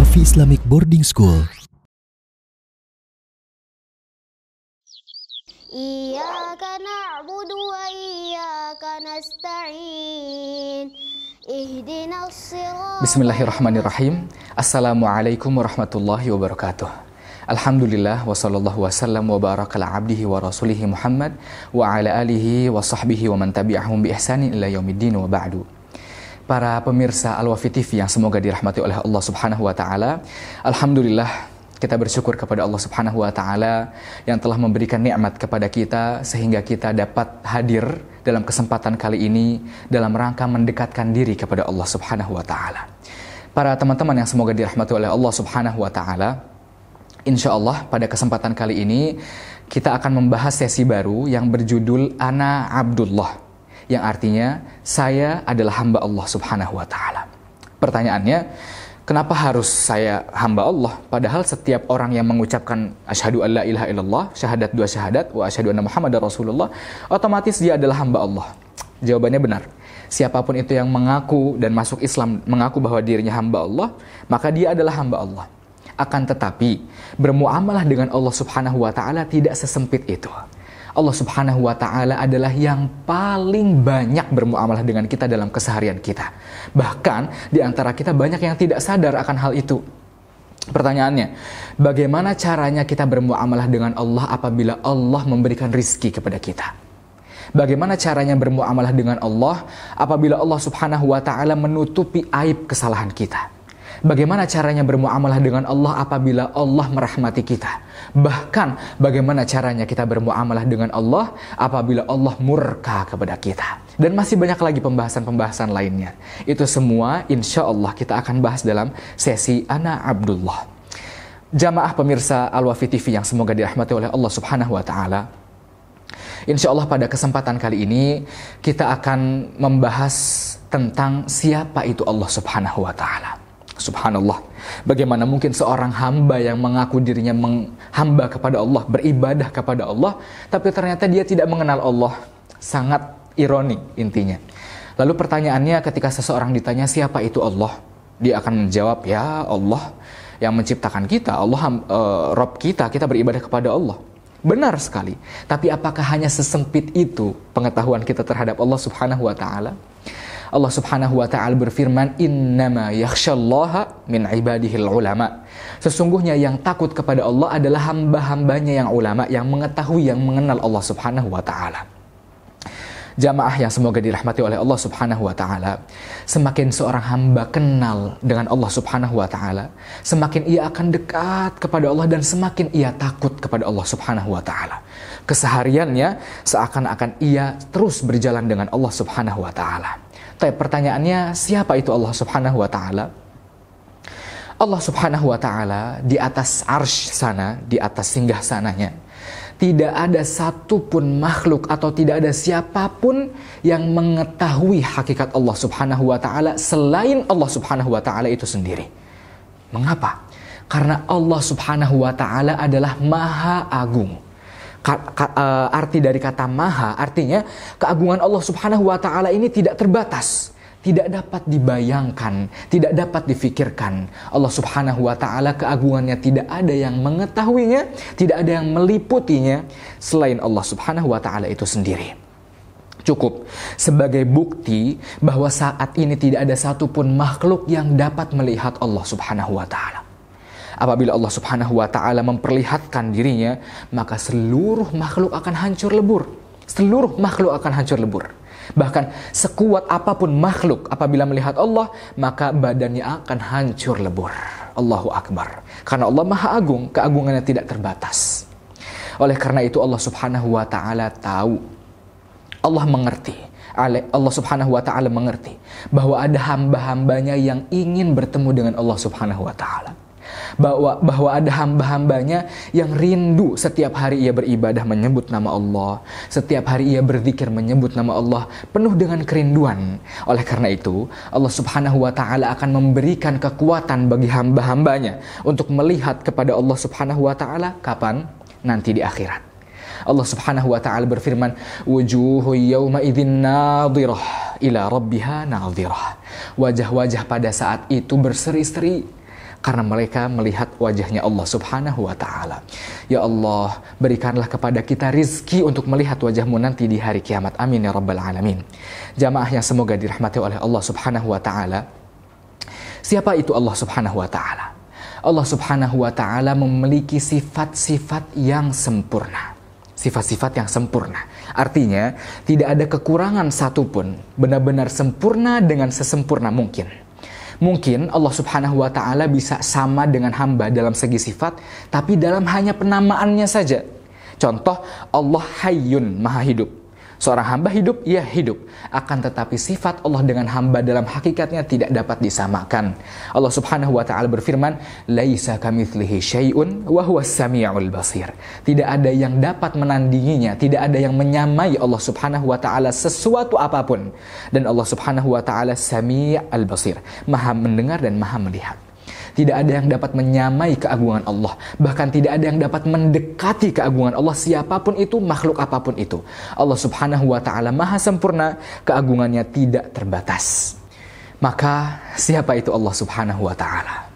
Al-Wafi Islamic Boarding School. Iyyaka na'budu wa iyyaka nasta'in. Ihdinas siratal. Bismillahirrahmanirrahim. Assalamualaikum warahmatullahi wabarakatuh. Alhamdulillah wa sallallahu wasallam wa baraka ala abdihi wa rasulihi Muhammad wa ala alihi wa sahbihi wa man tabi'ahum bi ihsanin ila yaumiddin wa ba'du. Para pemirsa Al-Wafi TV yang semoga dirahmati oleh Allah Subhanahu wa taala. Alhamdulillah kita bersyukur kepada Allah Subhanahu wa taala yang telah memberikan nikmat kepada kita sehingga kita dapat hadir dalam kesempatan kali ini dalam rangka mendekatkan diri kepada Allah Subhanahu wa taala. Para teman-teman yang semoga dirahmati oleh Allah Subhanahu wa taala, insyaallah pada kesempatan kali ini kita akan membahas sesi baru yang berjudul Ana Abdullah, yang artinya saya adalah hamba Allah Subhanahu wa taala. Pertanyaannya, kenapa harus saya hamba Allah? Padahal setiap orang yang mengucapkan asyhadu alla ilaha illallah, syahadat dua syahadat, wa asyhadu anna Muhammadar Rasulullah, otomatis dia adalah hamba Allah. Jawabannya benar. Siapapun itu yang mengaku dan masuk Islam mengaku bahwa dirinya hamba Allah, maka dia adalah hamba Allah. Akan tetapi, bermuamalah dengan Allah Subhanahu wa taala tidak sesempit itu. Allah Subhanahu wa taala adalah yang paling banyak bermuamalah dengan kita dalam keseharian kita. Bahkan di antara kita banyak yang tidak sadar akan hal itu. Pertanyaannya, bagaimana caranya kita bermuamalah dengan Allah apabila Allah memberikan rizki kepada kita? Bagaimana caranya bermuamalah dengan Allah apabila Allah Subhanahu wa taala menutupi aib kesalahan kita? Bagaimana caranya bermuamalah dengan Allah apabila Allah merahmati kita? Bahkan bagaimana caranya kita bermuamalah dengan Allah apabila Allah murka kepada kita? Dan masih banyak lagi pembahasan-pembahasan lainnya. Itu semua insya Allah kita akan bahas dalam sesi Ana Abdullah. Jamaah pemirsa Al-Wafi TV yang semoga dirahmati oleh Allah Subhanahu wa taala. Insya Allah pada kesempatan kali ini kita akan membahas tentang siapa itu Allah Subhanahu wa taala. Subhanallah, bagaimana mungkin seorang hamba yang mengaku dirinya hamba kepada Allah, beribadah kepada Allah, tapi ternyata dia tidak mengenal Allah. Sangat ironi intinya. Lalu pertanyaannya, ketika seseorang ditanya siapa itu Allah, dia akan menjawab, ya Allah yang menciptakan kita, Allah Rabb kita beribadah kepada Allah. Benar sekali. Tapi apakah hanya sesempit itu pengetahuan kita terhadap Allah Subhanahu wa taala? Allah Subhanahu wa taala berfirman, innama yakhsyallaha min ibadihil ulama. Sesungguhnya yang takut kepada Allah adalah hamba-hambanya yang ulama, yang mengetahui, yang mengenal Allah Subhanahu wa taala. Jamaah yang semoga dirahmati oleh Allah Subhanahu wa taala, semakin seorang hamba kenal dengan Allah Subhanahu wa taala, semakin ia akan dekat kepada Allah dan semakin ia takut kepada Allah Subhanahu wa taala. Kesehariannya seakan-akan ia terus berjalan dengan Allah Subhanahu wa taala. Tapi pertanyaannya, siapa itu Allah Subhanahu wa taala? Allah Subhanahu wa taala di atas arsy sana, di atas singgah sananya, tidak ada satupun makhluk atau tidak ada siapapun yang mengetahui hakikat Allah Subhanahu wa taala selain Allah Subhanahu wa taala itu sendiri. Mengapa? Karena Allah Subhanahu wa taala adalah Maha Agung. Arti dari kata maha artinya keagungan Allah Subhanahu wa taala ini tidak terbatas, tidak dapat dibayangkan, tidak dapat difikirkan. Allah Subhanahu wa taala keagungannya tidak ada yang mengetahuinya, tidak ada yang meliputinya selain Allah Subhanahu wa taala itu sendiri. Cukup sebagai bukti bahwa saat ini tidak ada satupun makhluk yang dapat melihat Allah Subhanahu wa taala. Apabila Allah Subhanahu wa taala memperlihatkan dirinya, maka seluruh makhluk akan hancur lebur. Seluruh makhluk akan hancur lebur. Bahkan sekuat apapun makhluk apabila melihat Allah, maka badannya akan hancur lebur. Allahu Akbar. Karena Allah Maha Agung, keagungannya tidak terbatas. Oleh karena itu Allah Subhanahu wa taala tahu. Allah mengerti. Allah Subhanahu wa taala mengerti bahwa ada hamba-hambanya yang ingin bertemu dengan Allah Subhanahu wa taala. Bahwa ada hamba-hambanya yang rindu setiap hari ia beribadah menyebut nama Allah, setiap hari ia berzikir menyebut nama Allah, penuh dengan kerinduan. Oleh karena itu Allah Subhanahu wa taala akan memberikan kekuatan bagi hamba-hambanya untuk melihat kepada Allah Subhanahu wa taala. Kapan? Nanti di akhirat. Allah Subhanahu wa taala berfirman, wujuhu yawma idzin nadhirah ila rabbiha nadhirah. Wajah-wajah pada saat itu berseri-seri karena mereka melihat wajahnya Allah Subhanahu wa ta'ala. Ya Allah, berikanlah kepada kita rizki untuk melihat wajahmu nanti di hari kiamat. Amin ya rabbal alamin. Jamaah yang semoga dirahmati oleh Allah Subhanahu wa ta'ala. Siapa itu Allah Subhanahu wa ta'ala? Allah Subhanahu wa ta'ala memiliki sifat-sifat yang sempurna. Sifat-sifat yang sempurna. Artinya, tidak ada kekurangan satupun. Benar-benar sempurna dengan sesempurna mungkin. Mungkin Allah Subhanahu wa ta'ala bisa sama dengan hamba dalam segi sifat, tapi dalam hanya penamaannya saja. Contoh, Allah Hayyun, Maha Hidup. Seorang hamba hidup, ya hidup. Akan tetapi sifat Allah dengan hamba dalam hakikatnya tidak dapat disamakan. Allah Subhanahu wa ta'ala berfirman, "Laisa kamitslihi syai'un wa huwas samiul basir." Tidak ada yang dapat menandinginya, tidak ada yang menyamai Allah Subhanahu wa ta'ala sesuatu apapun. Dan Allah Subhanahu wa ta'ala Sami'ul Basir, Maha mendengar dan Maha melihat. Tidak ada yang dapat menyamai keagungan Allah. Bahkan tidak ada yang dapat mendekati keagungan Allah, siapapun itu, makhluk apapun itu. Allah Subhanahu wa ta'ala Maha sempurna, keagungannya tidak terbatas. Maka siapa itu Allah Subhanahu wa ta'ala?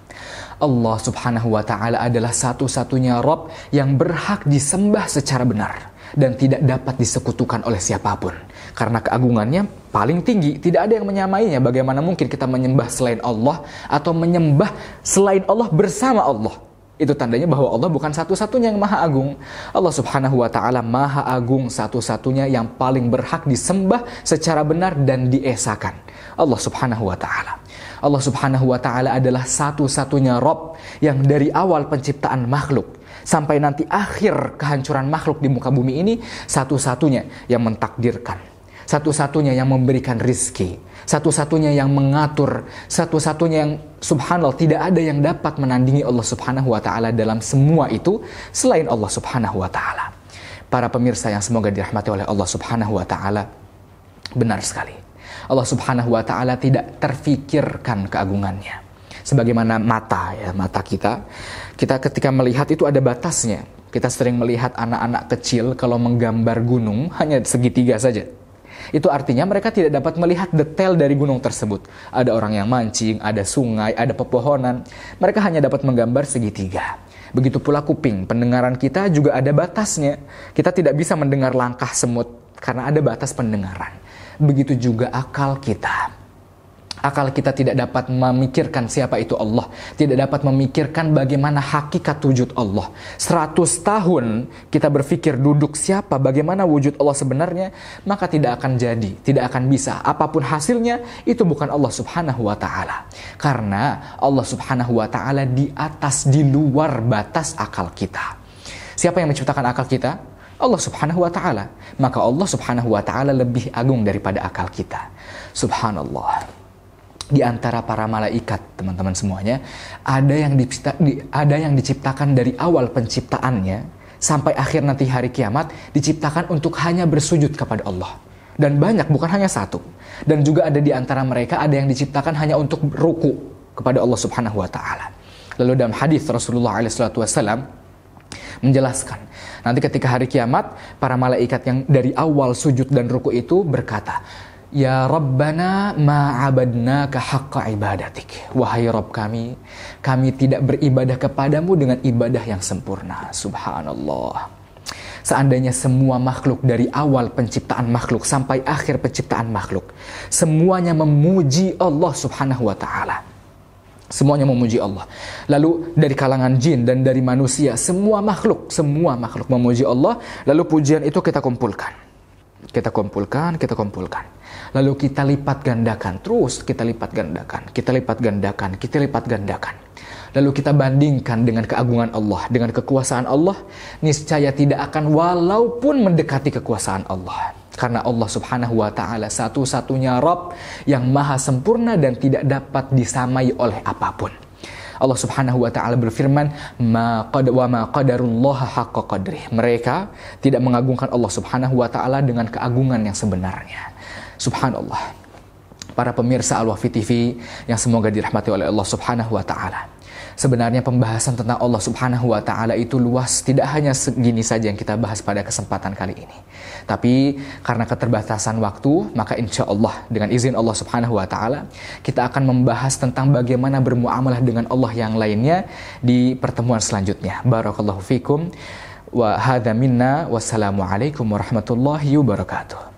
Allah Subhanahu wa ta'ala adalah satu-satunya Rabb yang berhak disembah secara benar dan tidak dapat disekutukan oleh siapapun. Karena keagungannya paling tinggi, tidak ada yang menyamainya. Bagaimana mungkin kita menyembah selain Allah atau menyembah selain Allah bersama Allah? Itu tandanya bahwa Allah bukan satu-satunya yang maha agung. Allah Subhanahu wa ta'ala maha agung, satu-satunya yang paling berhak disembah secara benar dan diesakan. Allah Subhanahu wa ta'ala. Allah Subhanahu wa ta'ala adalah satu-satunya Rabb yang dari awal penciptaan makhluk sampai nanti akhir kehancuran makhluk di muka bumi ini, satu-satunya yang mentakdirkan, satu-satunya yang memberikan rizki, satu-satunya yang mengatur, satu-satunya yang subhanallah tidak ada yang dapat menandingi Allah Subhanahu wa ta'ala dalam semua itu selain Allah Subhanahu wa ta'ala. Para pemirsa yang semoga dirahmati oleh Allah Subhanahu wa ta'ala, benar sekali, Allah Subhanahu wa ta'ala tidak terfikirkan keagungannya. Sebagaimana mata kita ketika melihat itu ada batasnya. Kita sering melihat anak-anak kecil kalau menggambar gunung hanya segitiga saja. Itu artinya mereka tidak dapat melihat detail dari gunung tersebut. Ada orang yang mancing, ada sungai, ada pepohonan. Mereka hanya dapat menggambar segitiga. Begitu pula kuping, pendengaran kita juga ada batasnya. Kita tidak bisa mendengar langkah semut karena ada batas pendengaran. Begitu juga akal kita. Akal kita tidak dapat memikirkan siapa itu Allah, tidak dapat memikirkan bagaimana hakikat wujud Allah. 100 tahun kita berpikir duduk siapa, bagaimana wujud Allah sebenarnya, maka tidak akan jadi, tidak akan bisa. Apapun hasilnya, itu bukan Allah Subhanahu wa ta'ala. Karena Allah Subhanahu wa ta'ala di atas, di luar batas akal kita. Siapa yang menciptakan akal kita? Allah Subhanahu wa ta'ala. Maka Allah Subhanahu wa ta'ala lebih agung daripada akal kita. Subhanallah. Di antara para malaikat, teman-teman semuanya, ada yang diciptakan dari awal penciptaannya sampai akhir nanti hari kiamat, diciptakan untuk hanya bersujud kepada Allah. Dan banyak, bukan hanya satu. Dan juga ada di antara mereka ada yang diciptakan hanya untuk ruku kepada Allah Subhanahu wa ta'ala. Lalu dalam hadis Rasulullah SAW menjelaskan, nanti ketika hari kiamat, para malaikat yang dari awal sujud dan ruku itu berkata, "Ya Rabbana ma'abadnaka haqqa ibadatik." Wahai Rabb kami tidak beribadah kepadamu dengan ibadah yang sempurna. Subhanallah. Seandainya semua makhluk dari awal penciptaan makhluk sampai akhir penciptaan makhluk, semuanya memuji Allah Subhanahu wa ta'ala. Semuanya memuji Allah. Lalu dari kalangan jin dan dari manusia, semua makhluk memuji Allah. Lalu pujian itu kita kumpulkan. Kita kumpulkan. Lalu kita lipat gandakan. Terus kita lipat gandakan. Lalu kita bandingkan dengan keagungan Allah, dengan kekuasaan Allah. Niscaya tidak akan walaupun mendekati kekuasaan Allah. Karena Allah Subhanahu wa ta'ala satu-satunya Rabb yang maha sempurna dan tidak dapat disamai oleh apapun. Allah Subhanahu wa ta'ala berfirman, wa ma qadarullaha haqqa qadrih. Mereka tidak mengagungkan Allah Subhanahu wa ta'ala dengan keagungan yang sebenarnya. Subhanallah. Para pemirsa Al-Wafi TV yang semoga dirahmati oleh Allah Subhanahu wa ta'ala. Sebenarnya pembahasan tentang Allah Subhanahu wa Ta'ala itu luas, tidak hanya segini saja yang kita bahas pada kesempatan kali ini. Tapi karena keterbatasan waktu, maka insya Allah dengan izin Allah Subhanahu wa Ta'ala kita akan membahas tentang bagaimana bermuamalah dengan Allah yang lainnya di pertemuan selanjutnya. Barakallahu fikum wa hadza minna, wassalamualaikum warahmatullahi wabarakatuh.